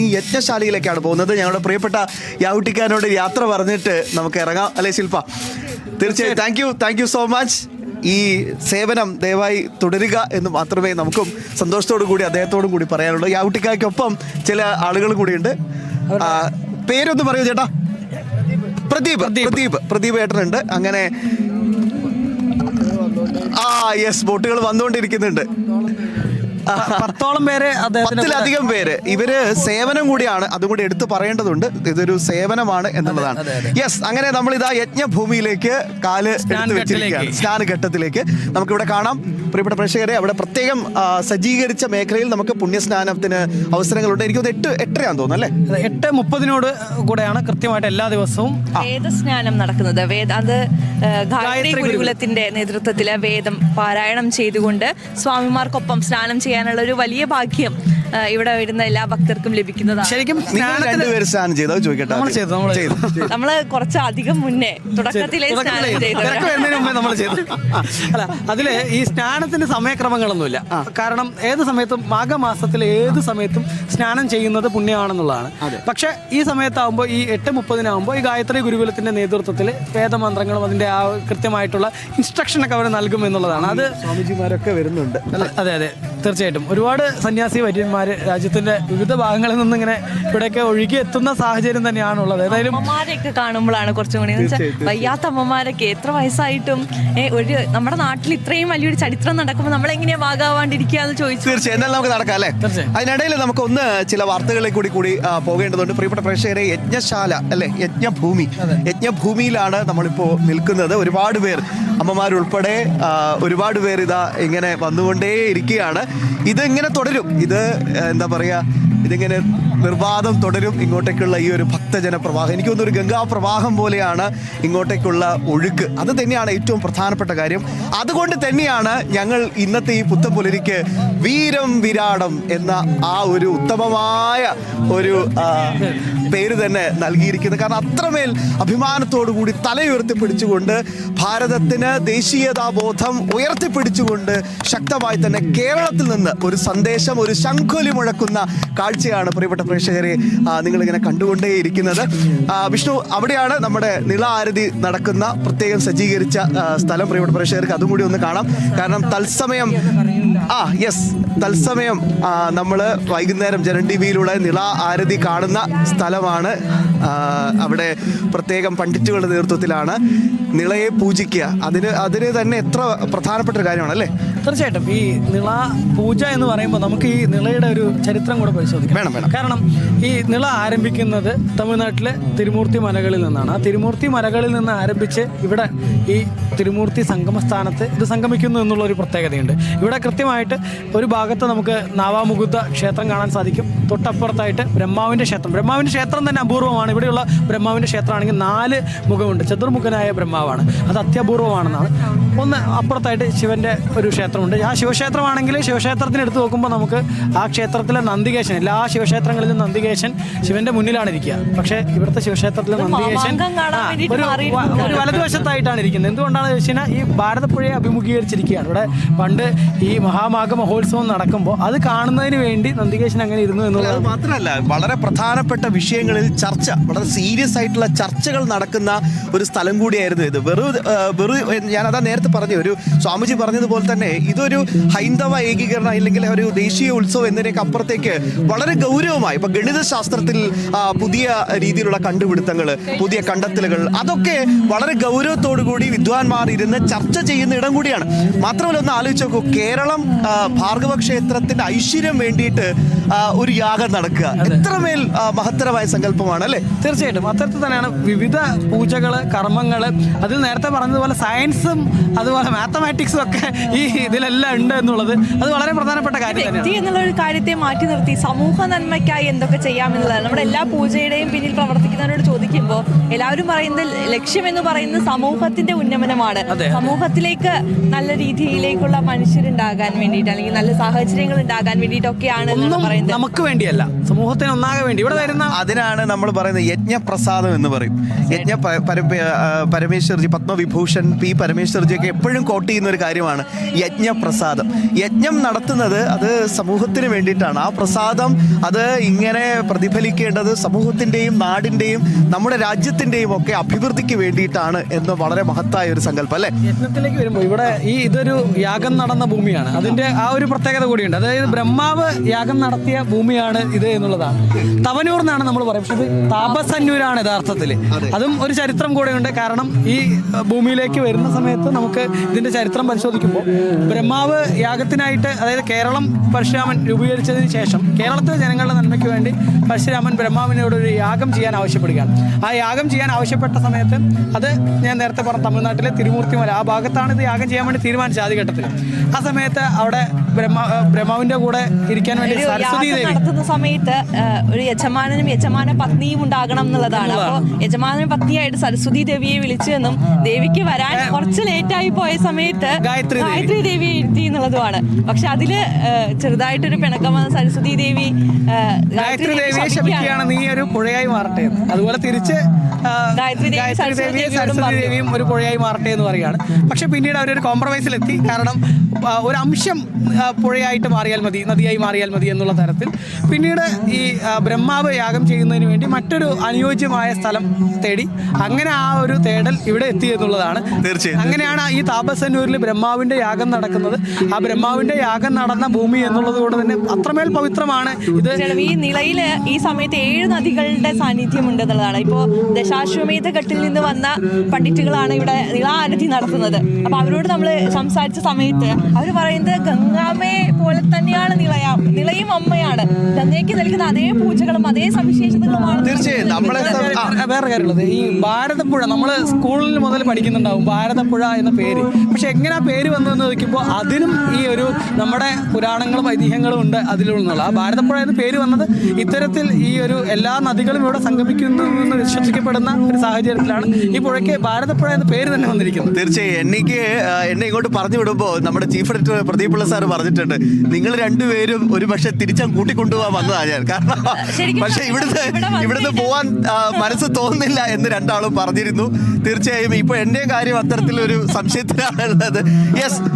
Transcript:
ഈ യജ്ഞശാലയിലേക്കാണ് പോകുന്നത്. ഞങ്ങളുടെ പ്രിയപ്പെട്ട യാവുട്ടിക്കാരനോട് യാത്ര പറഞ്ഞിട്ട് നമുക്ക് ഇറങ്ങാം അല്ലേ ശില്പ? തീർച്ചയായും താങ്ക് യു സോ മച്ച്. ഈ സേവനം ദയവായി തുടരുക എന്ന് മാത്രമേ നമുക്കും സന്തോഷത്തോടു കൂടി അദ്ദേഹത്തോടും കൂടി പറയാനുള്ളൂ. യാവുട്ടിക്കായ്ക്കൊപ്പം ചില ആളുകൾ കൂടിയുണ്ട്. പേരൊന്ന് പറയൂ ചേട്ടാ. പ്രദീപ് ഏട്ടനുണ്ട്. അങ്ങനെ യെസ്, ബോട്ടുകൾ വന്നുകൊണ്ടിരിക്കുന്നുണ്ട്. 10ഓളം പേര്, 10-ലധികം പേര്. ഇവര് സേവനം കൂടിയാണ്, അതും കൂടി എടുത്തു പറയേണ്ടതുണ്ട്. ഇതൊരു സേവനമാണ് എന്നുള്ളതാണ്. യെസ്, അങ്ങനെ നമ്മൾ ഇതാ യജ്ഞഭൂമിയിലേക്ക് കാല് എടുത്തു വെച്ചിരിക്കുകയാണ്, സ്നാനഘട്ടത്തിലേക്ക്. നമുക്കിവിടെ കാണാം പ്രിയപ്പെട്ട പ്രേക്ഷകരെ, അവിടെ പ്രത്യേകം സജ്ജീകരിച്ച മേഖലയിൽ നമുക്ക് പുണ്യസ്നാനത്തിന് അവസരങ്ങളുണ്ട്. എനിക്കൊന്ന് 8:30 തോന്നുന്നു അല്ലേ? 8:30 കൂടെയാണ് കൃത്യമായിട്ട് എല്ലാ ദിവസവും വേദസ്നാനം നടക്കുന്നത്. അത് ഗായത്രി ഗുരുകുലത്തിന്റെ നേതൃത്വത്തില് വേദം പാരായണം ചെയ്തുകൊണ്ട് സ്വാമിമാർക്കൊപ്പം സ്നാനം ചെയ്യാനുള്ള ഒരു വലിയ ഭാഗ്യം ഇവിടെ വരുന്ന എല്ലാ ഭക്തർക്കും ലഭിക്കുന്നതാണ്. ശരിക്കും രണ്ടുപേര് സ്നാനം ചെയ്തോ ചോദിക്കട്ടെ? നമ്മള് കുറച്ചധികം മുന്നേ തുടക്കത്തിലെ നമ്മൾ ചെയ്തു. അല്ല, അതില് ഈ സ്നാനത്തിന്റെ സമയക്രമങ്ങളൊന്നുമില്ല. കാരണം ഏത് സമയത്തും മാഘമാസത്തിലെ ഏത് സമയത്തും സ്നാനം ചെയ്യുന്നത് പുണ്യമാണെന്നുള്ളതാണ്. പക്ഷെ ഈ സമയത്താകുമ്പോൾ, ഈ 8:30 ഈ ഗായത്രി ഗുരുകുലത്തിന്റെ നേതൃത്വത്തിൽ വേദമന്ത്രങ്ങളും അതിന്റെ ആ കൃത്യമായിട്ടുള്ള ഇൻസ്ട്രക്ഷനൊക്കെ അവർ നൽകും എന്നുള്ളതാണ്. അത് സ്വാമിജിമാരൊക്കെ വരുന്നുണ്ട്. അതെ, തീർച്ചയായിട്ടും ഒരുപാട് സന്യാസി വര്യന്മാര് രാജ്യത്തിന്റെ വിവിധ ഭാഗങ്ങളിൽ നിന്ന് ഇങ്ങനെ ഇവിടെയൊക്കെ ഒഴുകി എത്തുന്ന സാഹചര്യം തന്നെയാണുള്ളത്. ഏതായാലും അമ്മമാരെയൊക്കെ കാണുമ്പോഴാണ് കുറച്ചും കൂടി വയ്യാത്ത അമ്മമാരൊക്കെ എത്ര വയസ്സായിട്ടും നമ്മുടെ നാട്ടിൽ ഇത്രയും വലിയൊരു ചരിത്രം നടക്കുമ്പോൾ നമ്മളെങ്ങനെയാ ഭാഗമാവാണ്ടിരിക്കുക എന്ന് ചോദിച്ചു. തീർച്ചയായും എന്നാലും നമുക്ക് നടക്കാം അല്ലേ? അതിനിടയിൽ നമുക്ക് ഒന്ന് ചില വാർത്തകളിലേക്ക് കൂടി പോകേണ്ടതുണ്ട്. പ്രിയപ്പെട്ട പ്രേക്ഷകരെ, യജ്ഞശാല അല്ലെ, യജ്ഞഭൂമിയിലാണ് നമ്മളിപ്പോ നിൽക്കുന്നത്. ഒരുപാട് പേർ, അമ്മമാരുൾപ്പെടെ ഒരുപാട് പേർ ഇതാ ഇങ്ങനെ വന്നുകൊണ്ടേ ഇരിക്കുകയാണ്. ഇതിങ്ങനെ തുടരും. ഇത് എന്താ പറയാ, ഇതിങ്ങനെ നിർബാധം തുടരും. ഇങ്ങോട്ടേക്കുള്ള ഈ ഒരു ഭക്തജന പ്രവാഹം, എനിക്ക് തോന്നുന്നു ഒരു ഗംഗാ പ്രവാഹം പോലെയാണ് ഇങ്ങോട്ടേക്കുള്ള ഒഴുക്ക്. അത് തന്നെയാണ് ഏറ്റവും പ്രധാനപ്പെട്ട കാര്യം. അതുകൊണ്ട് തന്നെയാണ് ഞങ്ങൾ ഇന്നത്തെ ഈ പുത്തൻപുലരിക്ക് വീരം വിരാടം എന്ന ആ ഒരു ഉത്തമമായ ഒരു പേര് തന്നെ നൽകിയിരിക്കുന്നത്. കാരണം അത്രമേൽ അഭിമാനത്തോടു കൂടി തലയുയർത്തിപ്പിടിച്ചുകൊണ്ട്, ഭാരതത്തിന് ദേശീയതാബോധം ഉയർത്തിപ്പിടിച്ചുകൊണ്ട് ശക്തമായി തന്നെ കേരളത്തിൽ നിന്ന് ഒരു സന്ദേശം, ഒരു ശംഖൊലി മുഴക്കുന്ന കാഴ്ചയാണ് പ്രിയപ്പെട്ട പ്രേക്ഷകരെ നിങ്ങളിങ്ങനെ കണ്ടുകൊണ്ടേയിരിക്കുന്നത്. വിഷ്ണു, അവിടെയാണ് നമ്മുടെ നിള ആരതി നടക്കുന്ന പ്രത്യേകം സജ്ജീകരിച്ച സ്ഥലം. പ്രിയപ്പെട്ട പ്രേക്ഷകർക്ക് അതും കൂടി ഒന്ന് കാണാം. കാരണം തത്സമയം നമ്മൾ വൈകുന്നേരം ജനൻ ടിവിയിലൂടെ നിള ആരതി കാണുന്ന സ്ഥലമാണ്. അവിടെ പ്രത്യേകം പണ്ഡിറ്റുകളുടെ നേതൃത്വത്തിലാണ് നിളയെ പൂജിക്കുക. അതിന് തന്നെ എത്ര പ്രധാനപ്പെട്ട ഒരു കാര്യമാണ് അല്ലേ? തീർച്ചയായിട്ടും ഈ നിള പൂജ എന്ന് പറയുമ്പോൾ നമുക്ക് ഈ നിളയുടെ ഒരു ചരിത്രം കൂടെ പരിശോധിക്കാം. വേണം. കാരണം ഈ നിള ആരംഭിക്കുന്നത് തമിഴ്നാട്ടിലെ തിരുമൂർത്തി മലകളിൽ നിന്നാണ്. ആ തിരുമൂർത്തി മലകളിൽ നിന്ന് ആരംഭിച്ച് ഇവിടെ ഈ തിരുമൂർത്തി സംഗമസ്ഥാനത്ത് ഇത് സംഗമിക്കുന്നു എന്നുള്ളൊരു പ്രത്യേകതയുണ്ട്. ഇവിടെ കൃത്യമായിട്ട് ഒരു ഭാഗത്ത് നമുക്ക് നാവാമുകുന്ദ ക്ഷേത്രം കാണാൻ സാധിക്കും. തൊട്ടപ്പുറത്തായിട്ട് ബ്രഹ്മാവിൻ്റെ ക്ഷേത്രം തന്നെ അപൂർവമാണ്. ഇവിടെയുള്ള ബ്രഹ്മാവിൻ്റെ ക്ഷേത്രമാണെങ്കിൽ 4 മുഖമുണ്ട്. ചതുർമുഖനായ ബ്രഹ്മാവാണ്. അത് അത്യപൂർവമാണെന്നാണ്. ഒന്ന് അപ്പുറത്തായിട്ട് ശിവൻ്റെ ഒരു ക്ഷേത്രമുണ്ട്. ആ ശിവക്ഷേത്രമാണെങ്കിൽ ശിവക്ഷേത്രത്തിന് എടുത്ത് നോക്കുമ്പോൾ നമുക്ക് ആ ക്ഷേത്രത്തിലെ നന്ദികേശൻ, എല്ലാ ശിവക്ഷേത്രങ്ങളിലും നന്ദികേശൻ ശിവന്റെ മുന്നിലാണ് ഇരിക്കുക. പക്ഷേ ഇവിടുത്തെ ശിവക്ഷേത്രത്തിലെ നന്ദികേശൻ ഒരു വലതുവശത്തായിട്ടാണ് ഇരിക്കുന്നത്. എന്തുകൊണ്ടാണ് ചോദിച്ചു കഴിഞ്ഞാൽ ഈ ഭാരതപ്പുഴയെ അഭിമുഖീകരിച്ചിരിക്കുകയാണ്. ഇവിടെ പണ്ട് ഈ മഹാമാഘ മഹോത്സവം നടക്കുമ്പോൾ അത് കാണുന്നതിന് വേണ്ടി നന്ദികേശൻ അങ്ങനെ ഇരുന്നു എന്നുള്ളത് മാത്രമല്ല, വളരെ പ്രധാനപ്പെട്ട വിഷയങ്ങളിൽ ചർച്ച, വളരെ സീരിയസ് ആയിട്ടുള്ള ചർച്ചകൾ നടക്കുന്ന ഒരു സ്ഥലം കൂടിയായിരുന്നു ഇത്. ഞാനതാ നേരത്തെ പറഞ്ഞു, ഒരു സ്വാമിജി പറഞ്ഞതുപോലെ തന്നെ ഇതൊരു ഹൈന്ദവ ഏകീകരണം അല്ലെങ്കിൽ ഒരു ദേശീയ ഉത്സവം എന്നതിനൊക്കെ അപ്പുറത്തേക്ക് വളരെ ഗൗരവമായി ഇപ്പൊ ഗണിതശാസ്ത്രത്തിൽ പുതിയ രീതിയിലുള്ള കണ്ടുപിടുത്തങ്ങൾ, പുതിയ കണ്ടെത്തലുകൾ, അതൊക്കെ വളരെ ഗൗരവത്തോടു കൂടി വിദ്വാൻമാർ ഇരുന്ന് ചർച്ച ചെയ്യുന്ന ഇടം കൂടിയാണ്. മാത്രമല്ല, ഒന്ന് ആലോചിച്ച് നോക്കൂ, കേരളം ഭാർഗവ ക്ഷേത്രത്തിന്റെ ഐശ്വര്യം വേണ്ടിയിട്ട് ഒരു യാഗം നടക്കുക, എത്രമേൽ മഹത്തരമായ സങ്കല്പമാണ് അല്ലേ? തീർച്ചയായിട്ടും അത്തരത്തിൽ തന്നെയാണ് വിവിധ പൂജകള്, കർമ്മങ്ങള്. അതിൽ നേരത്തെ പറഞ്ഞതുപോലെ സയൻസും അതുപോലെ മാത്തമാറ്റിക്സും ഒക്കെ ഈ ഇതിലെല്ലാം ഉണ്ട് എന്നുള്ളത് അത് വളരെ പ്രധാനപ്പെട്ട കാര്യം തന്നെയാണ്. എന്നുള്ള ഒരു കാര്യത്തെ മാറ്റി നിർത്തി സമൂഹ നന്മയ്ക്കായി എന്തൊക്കെ ചെയ്യാമെന്നുള്ളതാണ് നമ്മുടെ എല്ലാ പൂജയുടെയും പിന്നിൽ പ്രവർത്തിക്കുന്നവരോട് ചോദിക്കുമ്പോൾ എല്ലാവരും പറയുന്നത് ലക്ഷ്യം എന്ന് പറയുന്നത് സമൂഹത്തിന്റെ ഉന്നമനമാണ്. സമൂഹത്തിലേക്ക് നല്ല രീതിയിലേക്കുള്ള മനുഷ്യരുണ്ടാകാൻ വേണ്ടിയിട്ട് അല്ലെങ്കിൽ നല്ല സാഹചര്യങ്ങൾ ഉണ്ടാകാൻ വേണ്ടിയിട്ടൊക്കെയാണ്. പറയുന്നത്? നമുക്ക് വേണ്ടിയല്ല, സമൂഹത്തിന് ഒന്നാകെ വേണ്ടി ഇവിടെ വരുന്ന. അതിനാണ് നമ്മൾ പറയുന്നത് യജ്ഞപ്രസാദം എന്ന് പറയും. പരമേശ്വർജി, പത്മവിഭൂഷൺ പി പരമേശ്വർജിയൊക്കെ എപ്പോഴും കോട്ട് ചെയ്യുന്ന ഒരു കാര്യമാണ് യജ്ഞപ്രസാദം. യജ്ഞം നടത്തുന്നത് അത് സമൂഹത്തിന് വേണ്ടിയിട്ടാണ്. ആ പ്രസാദം അത് ഇങ്ങനെ പ്രതിഫലിക്കേണ്ടത് സമൂഹത്തിൻ്റെയും നാടിൻ്റെയും നമ്മുടെ രാജ്യത്തിൻ്റെയും ഒക്കെ അഭിവൃദ്ധിക്ക് വേണ്ടിയിട്ടാണ് എന്ന് വളരെ മഹത്തായ ഒരു സങ്കല്പം അല്ലേ? യജ്ഞത്തിലേക്ക് വരുമ്പോൾ ഇവിടെ ഇതൊരു യാഗം നടന്ന ഭൂമിയാണ്. അതിന്റെ ആ ഒരു പ്രത്യേകത കൂടിയുണ്ട്. അതായത് ബ്രഹ്മാവ് യാഗം നടത്തിയ ഭൂമിയാണ് ഇത് എന്നുള്ളതാണ്. തവനൂർ എന്നാണ് നമ്മൾ പറയുന്നത്, പക്ഷെ ഇത് താപസന്നൂരാണ് യഥാർത്ഥത്തിൽ. അതും ഒരു ചരിത്രം കൂടെയുണ്ട്. കാരണം ഈ ഭൂമിയിലേക്ക് വരുന്ന സമയത്ത് നമുക്ക് ഇതിന്റെ ചരിത്രം പരിശോധിക്കുമ്പോൾ ബ്രഹ്മാവ് യാഗത്തിനായിട്ട്, അതായത് കേരളം പരശുരാമൻ രൂപീകരിച്ചതിന് ശേഷം കേരളത്തിലെ ജനങ്ങളുടെ നന്മയ്ക്ക് വേണ്ടി പരശുരാമൻ ബ്രഹ്മാവിനോട് ഒരു യാഗം ചെയ്യാൻ ആവശ്യപ്പെടുകയാണ്. ആ യാഗം ചെയ്യാൻ ആവശ്യപ്പെട്ട സമയത്ത് അത് ഞാൻ നേരത്തെ പറഞ്ഞ തമിഴ്നാട്ടിലെ തിരുമൂർത്തിമല ആ ഭാഗത്താണ് ഇത് യാഗം ചെയ്യാൻ വേണ്ടി തീരുമാനിച്ചത് ആദ്യഘട്ടത്തിൽ. ആ സമയത്ത് അവിടെ ബ്രഹ്മാവിന്റെ കൂടെ ഇരിക്കാൻ വേണ്ടി സരസ്വതി ദേവി നടത്തുന്ന സമയത്ത് ഒരു യജമാനനും യജമാന പത്നിയും ഉണ്ടാകണം എന്നുള്ളതാണ്. അപ്പോൾ യജമാനൻ പത്നിയായിട്ട് സരസ്വതി ദേവിയെ വിളിച്ചെന്നും ദേവിക്ക് വരാൻ കുറച്ച് ലേറ്റായി പോയ സമയത്ത് ഗായത്രി ദേവിയെ ഇരുത്തി എന്നുള്ളതുമാണ്. പക്ഷെ അതില് ചെറുതായിട്ടൊരു പിണക്കം വന്ന സരസ്വതി ദേവി ഗായത്രി ദേവിയെ ശപിക്കുകയാണ്, നീ ഒരു പുഴയായി മാറട്ടെ എന്ന്. അതുപോലെ തിരിച്ച് ഗായത്രി ദേവിയെ സരസ്വതി ദേവിയും ഒരു പുഴയായി മാറട്ടെ എന്ന് പറയുകയാണ്. പക്ഷെ പിന്നീട് അവരൊരു കോംപ്രമൈസിലെത്തി. കാരണം ഒരു അംശം പുഴയായിട്ട് മാറിയാൽ മതി, നദിയായി മാറിയാൽ മതി എന്നുള്ള തരത്തിൽ പിന്നീട് ഈ ബ്രഹ്മാവ് യാഗം ചെയ്യുന്നതിന് വേണ്ടി മറ്റൊരു അനുയോജ്യമായ സ്ഥലം തേടി. അങ്ങനെ ആ ഒരു തേടൽ ഇവിടെ എത്തി എന്നുള്ളതാണ്. തീർച്ചയായും അങ്ങനെയാണ് ഈ താപസന്നൂരിൽ ബ്രഹ്മാവിന്റെ യാഗം നടക്കുന്നത്. ആ ബ്രഹ്മാവിന്റെ യാഗം നടന്ന ഭൂമി എന്നുള്ളത് കൊണ്ട് തന്നെ അത്രമേൽ പവിത്രമാണ് ഇത്. ഈ നിളയില് ഈ സമയത്ത് 7 നദികളുടെ സാന്നിധ്യം ഉണ്ട് എന്നുള്ളതാണ്. ഇപ്പോ ദശാശ്വമേധ ഘട്ടിൽ നിന്ന് വന്ന പണ്ഡിറ്റുകളാണ് ഇവിടെ നിളാരതി നടത്തുന്നത്. അപ്പൊ അവരോട് നമ്മൾ സംസാരിച്ച സമയത്ത് അവർ പറയുന്നത് ഗംഗാമ്മയെ പോലെ തന്നെയാണ് നിളയും അമ്മയാണ്. ഗംഗയ്ക്ക് നൽകുന്ന അതേ പൂജകളും അതേ സവിശേഷതകളുമാണ്. തീർച്ചയായും നമ്മളെ വേറെ കാര്യമുള്ളത്, ഈ ഭാരതപ്പുഴ നമ്മൾ സ്കൂളിൽ മുതൽ പഠിക്കുന്നുണ്ടാവും ഭാരതപ്പുഴ എന്ന പേര്. പക്ഷെ എങ്ങനെ ആ പേര് വന്നതെന്ന് ചോദിക്കുമ്പോൾ അതിനും ഈ ഒരു നമ്മുടെ പുരാണങ്ങളും ഐതിഹ്യങ്ങളും ഉണ്ട് അതിലുള്ള. ആ ഭാരതപ്പുഴ എന്ന പേര് വന്നത് ഇത്തരത്തിൽ ഈ ഒരു എല്ലാ നദികളും ഇവിടെ സംഗമിക്കുന്നു എന്ന് വിശ്വസിക്കപ്പെടുന്ന ഒരു സാഹചര്യത്തിലാണ് ഈ പുഴയ്ക്ക് ഭാരതപ്പുഴ എന്ന പേര് തന്നെ വന്നിരിക്കുന്നത്. തീർച്ചയായും എന്നെ ഇങ്ങോട്ട് പറഞ്ഞു വിടുമ്പോൾ നമ്മുടെ chief editor Pradeep Pillai sir പറഞ്ഞിട്ടുണ്ട്, നിങ്ങൾ രണ്ടുപേരും ഒരു പക്ഷെ തിരിച്ചാൽ കൂട്ടിക്കൊണ്ടുപോകാൻ വന്നതാ ഞാൻ. കാരണം പക്ഷെ ഇവിടുന്ന് പോവാൻ മനസ്സ് തോന്നുന്നില്ല എന്ന് രണ്ടാളും പറഞ്ഞിരുന്നു. തീർച്ചയായും ഇപ്പൊ എന്റെ കാര്യം അത്തരത്തിലൊരു സംശയത്തിലാണ് ഉള്ളത്. യെസ്.